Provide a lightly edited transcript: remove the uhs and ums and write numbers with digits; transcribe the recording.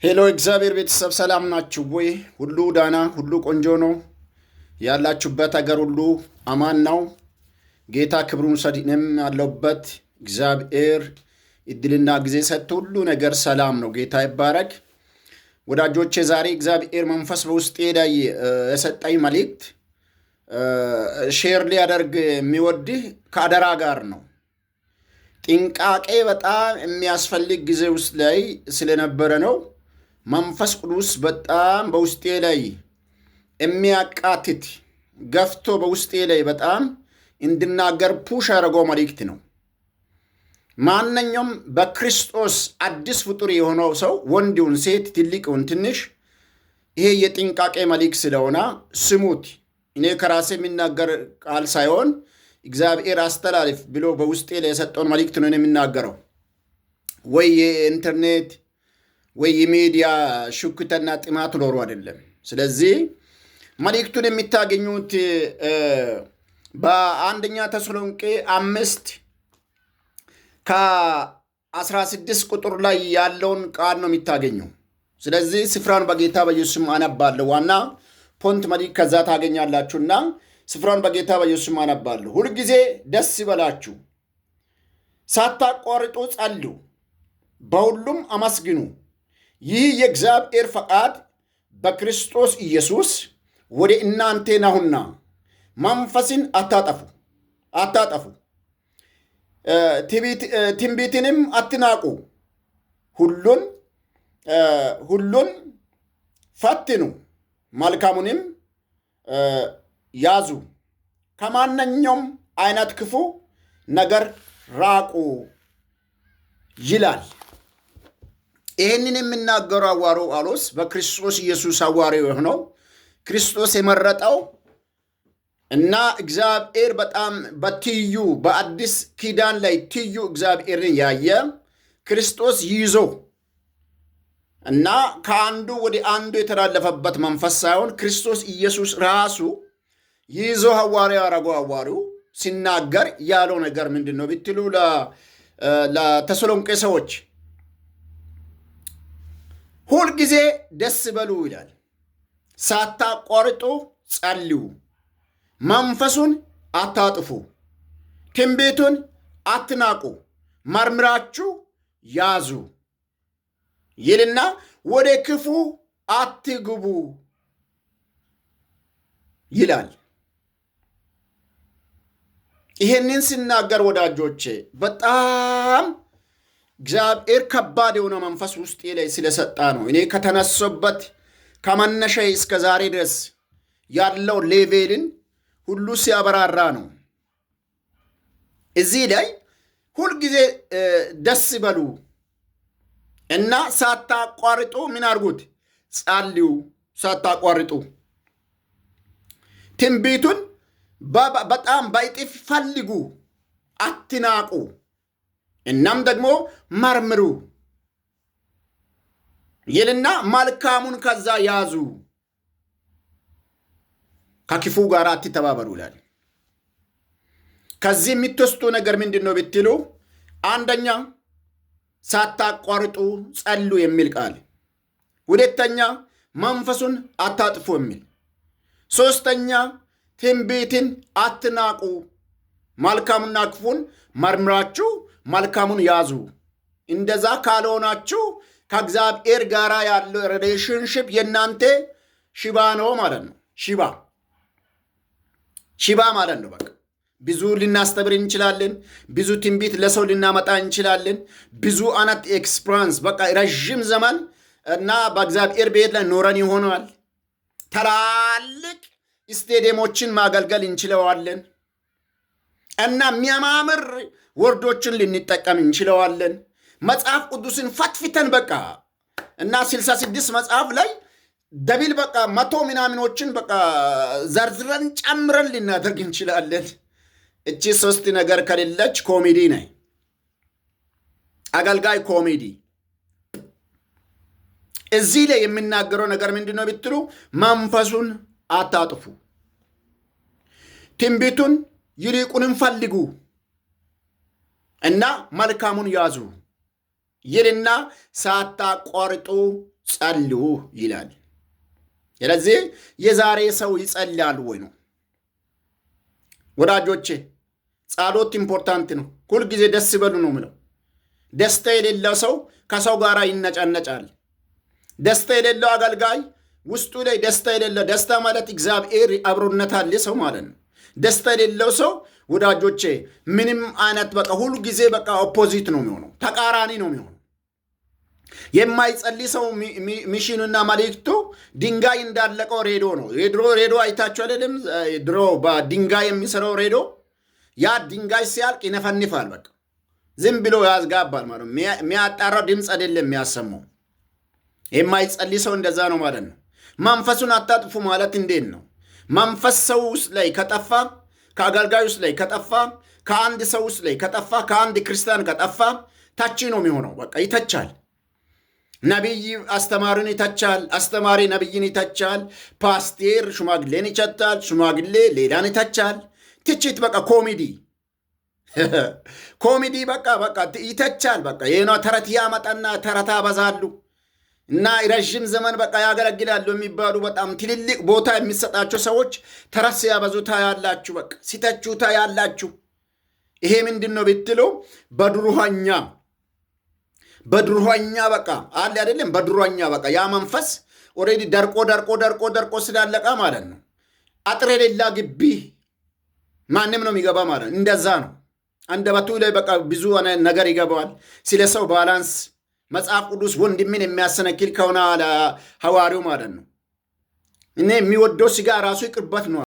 ሄሎ እግዚአብሔር ቤተሰብ ሰላም ናችሁ ወይ? ሁሉ ዳና፣ ሁሉ ቆንጆ ነው። ያላችሁበት ሀገር ሁሉ አማን ነው። ጌታ ክብሩን ሰድንም ያለውበት እግዚአብሔር እድልና ጊዜ ሰጥቶ ሁሉ ነገር ሰላም ነው። ጌታ ይባረክ። ወዳጆቼ ዛሬ እግዚአብሔር መንፈስ በውስጤ ላይ የሰጠኝ መልእክት ሼር ሊያደርግ የሚወድህ ከአደራ ጋር ነው። ጥንቃቄ በጣም የሚያስፈልግ ጊዜ ውስጥ ላይ ስለነበረ ነው። መንፈስ ቅዱስ በጣም በውስጤ ላይ የሚያቃትት ገፍቶ በውስጤ ላይ በጣም እንድናገር ፑሽ ያደረገው መልእክት ነው። ማንኛውም በክርስቶስ አዲስ ፍጡር የሆነው ሰው ወንድውን፣ ሴት፣ ትልቅውን፣ ትንሽ ይሄ የጥንቃቄ መልእክት ስለሆነ ስሙት። እኔ ከራሴ የሚናገር ቃል ሳይሆን እግዚአብሔር አስተላልፍ ብሎ በውስጤ ላይ የሰጠውን መልእክት ነው የሚናገረው። ወይ የኢንተርኔት ወይ የሚዲያ ሹክተና ጥማት ኖሮ አይደለም። ስለዚህ መልእክቱን የሚታገኙት በአንደኛ ተሰሎንቄ 5:16 ቁጥር ላይ ያለውን ቃል ነው የሚታገኙ። ስለዚህ ስፍራን በጌታ በኢየሱስም አነባለሁ። ዋና ፖንት መልእክት ከዛ ታገኛላችሁና ስፍራን በጌታ በኢየሱስም አነባለሁ። ሁልጊዜ ደስ ይበላችሁ፣ ሳታቋርጡ ጸልዩ፣ በሁሉም አመስግኑ። ይህ የእግዚአብሔር ፈቃድ በክርስቶስ ኢየሱስ ወደ እናንተ ነውና። መንፈስን አታጠፉ፣ ትንቢትንም አትናቁ። ሁሉን ፈትኑ፣ መልካሙንም ያዙ። ከማንኛውም አይነት ክፉ ነገር ራቁ ይላል። ይህንን የሚናገረው ሐዋርያው ጳውሎስ በክርስቶስ ኢየሱስ ሐዋርያው የሆነው ክርስቶስ የመረጠው እና እግዚአብሔር በጣም በትዩ በአዲስ ኪዳን ላይ ትዩ እግዚአብሔርን ያየ ክርስቶስ ይዞ እና ከአንዱ ወደ አንዱ የተላለፈበት መንፈስ ሳይሆን ክርስቶስ ኢየሱስ ራሱ ይዞ ሐዋርያ ያረገው ሐዋርያው ሲናገር ያለው ነገር ምንድን ነው ብትሉ ለተሰሎንቄ ሰዎች ሁልጊዜ ደስ በሉ ይላል። ሳታቋርጡ ጸልዩ፣ መንፈሱን አታጥፉ፣ ትንቢቱን አትናቁ፣ መርምራችሁ ያዙ ይልና ወደ ክፉ አትግቡ ይላል። ይሄንን ሲናገር ወዳጆቼ በጣም እግዚአብሔር ከባድ የሆነ መንፈስ ውስጤ ላይ ስለሰጣ ነው። እኔ ከተነሶበት ከመነሻዬ እስከ ዛሬ ድረስ ያለው ሌቬልን ሁሉ ሲያበራራ ነው። እዚህ ላይ ሁልጊዜ ደስ በሉ እና ሳታቋርጡ ምን አድርጉት? ጸልዩ። ሳታቋርጡ ትንቢቱን በጣም በእጥፍ ፈልጉ፣ አትናቁ። እናም ደግሞ መርምሩ ይልና መልካሙን ከዛ ያዙ፣ ከክፉ ጋር አትተባበሩ ይላል። ከዚህ የምትወስዱ ነገር ምንድን ነው ብትሉ፣ አንደኛ ሳታቋርጡ ጸሉ የሚል ቃል፣ ሁለተኛ መንፈሱን አታጥፉ የሚል፣ ሶስተኛ ትንቢትን አትናቁ፣ መልካሙና ክፉን መርምራችሁ መልካሙን ያዙ። እንደዛ ካልሆናችሁ ከእግዚአብሔር ጋር ያለው ሪሌሽንሽፕ የእናንተ ሽባ ነው ማለት ነው። ሽባ ማለት ነው። በቃ ብዙ ልናስተምር እንችላለን። ብዙ ትንቢት ለሰው ልናመጣ እንችላለን። ብዙ አይነት ኤክስፕራንስ በቃ ረዥም ዘመን እና በእግዚአብሔር ቤት ላይ ኖረን ይሆናል። ትላልቅ ስቴዲየሞችን ማገልገል እንችለዋለን እና የሚያማምር ወርዶችን ልንጠቀም እንችለዋለን። መጽሐፍ ቅዱስን ፈትፍተን በቃ እና 66 መጽሐፍ ላይ ደቢል በቃ 100 ምናምኖችን በቃ ዘርዝረን ጨምረን ልናደርግ እንችላለን። እቺ ሶስት ነገር ከሌለች ኮሜዲ ነኝ፣ አገልጋይ ኮሜዲ። እዚህ ላይ የምናገረው ነገር ምንድን ነው ብትሉ፣ መንፈሱን አታጥፉ፣ ትንቢቱን ይልቁንም ፈልጉ እና መልካሙን ያዙ ይልና ሳታቋርጡ ጸልዩ ይላል። ስለዚህ የዛሬ ሰው ይጸልያል ወይ ነው ወዳጆቼ? ጸሎት ኢምፖርታንት ነው። ሁልጊዜ ደስ ይበሉ ነው ምለው። ደስታ የሌለው ሰው ከሰው ጋር ይነጫነጫል። ደስታ የሌለው አገልጋይ ውስጡ ላይ ደስታ የሌለው፣ ደስታ ማለት እግዚአብሔር አብሮነት አለ ሰው ማለት ነው። ደስታ የሌለው ሰው ወዳጆቼ ምንም አይነት በቃ ሁሉ ጊዜ በቃ ኦፖዚት ነው የሚሆነው፣ ተቃራኒ ነው የሚሆነው። የማይጸልይ ሰው ሚሽኑና መልእክቱ ድንጋይ እንዳለቀው ሬዲዮ ነው። የድሮ ሬዲዮ አይታችሁ አይደለም? ድሮ በድንጋይ የሚሰራው ሬዲዮ ያ ድንጋይ ሲያልቅ ይነፈንፋል። በቃ ዝም ብሎ ያዝጋባል ማለት ነው። የሚያጣራው ድምፅ አይደለም የሚያሰማው። የማይጸልይ ሰው እንደዛ ነው ማለት ነው። መንፈሱን አታጥፉ ማለት እንዴት ነው? መንፈስ ሰው ውስጥ ላይ ከጠፋ፣ ከአገልጋይ ውስጥ ላይ ከጠፋ፣ ከአንድ ሰው ውስጥ ላይ ከጠፋ፣ ከአንድ ክርስቲያን ከጠፋ ታች ነው የሚሆነው። በቃ ይተቻል። ነቢይ አስተማሪን ይተቻል፣ አስተማሪ ነቢይን ይተቻል፣ ፓስቴር ሽማግሌን ይቸታል፣ ሽማግሌ ሌላን ይተቻል። ትችት በቃ ኮሜዲ በቃ ይተቻል። በቃ ይሄ ተረት ያመጣና ተረታ በዛሉ እና ረዥም ዘመን በቃ ያገለግላሉ የሚባሉ በጣም ትልልቅ ቦታ የሚሰጣቸው ሰዎች ተረት ሲያበዙታ ያላችሁ፣ በቃ ሲተቹታ ያላችሁ። ይሄ ምንድን ነው ብትሉ በድሩኛ በቃ አለ አይደለም? በድሩኛ በቃ ያ መንፈስ ኦልሬዲ ደርቆ ስላለቃ ማለት ነው። አጥር የሌላ ግቢ ማንም ነው የሚገባ ማለት ነው። እንደዛ ነው። አንደበቱ ላይ በቃ ብዙ ነገር ይገባዋል። ስለ ሰው ባላንስ መጽሐፍ ቅዱስ ወንድምን የሚያሰነክል ከሆነ ሐዋርያው ማለት ነው እኔ የሚወደው ስጋ ራሱ ይቅርበት ነው።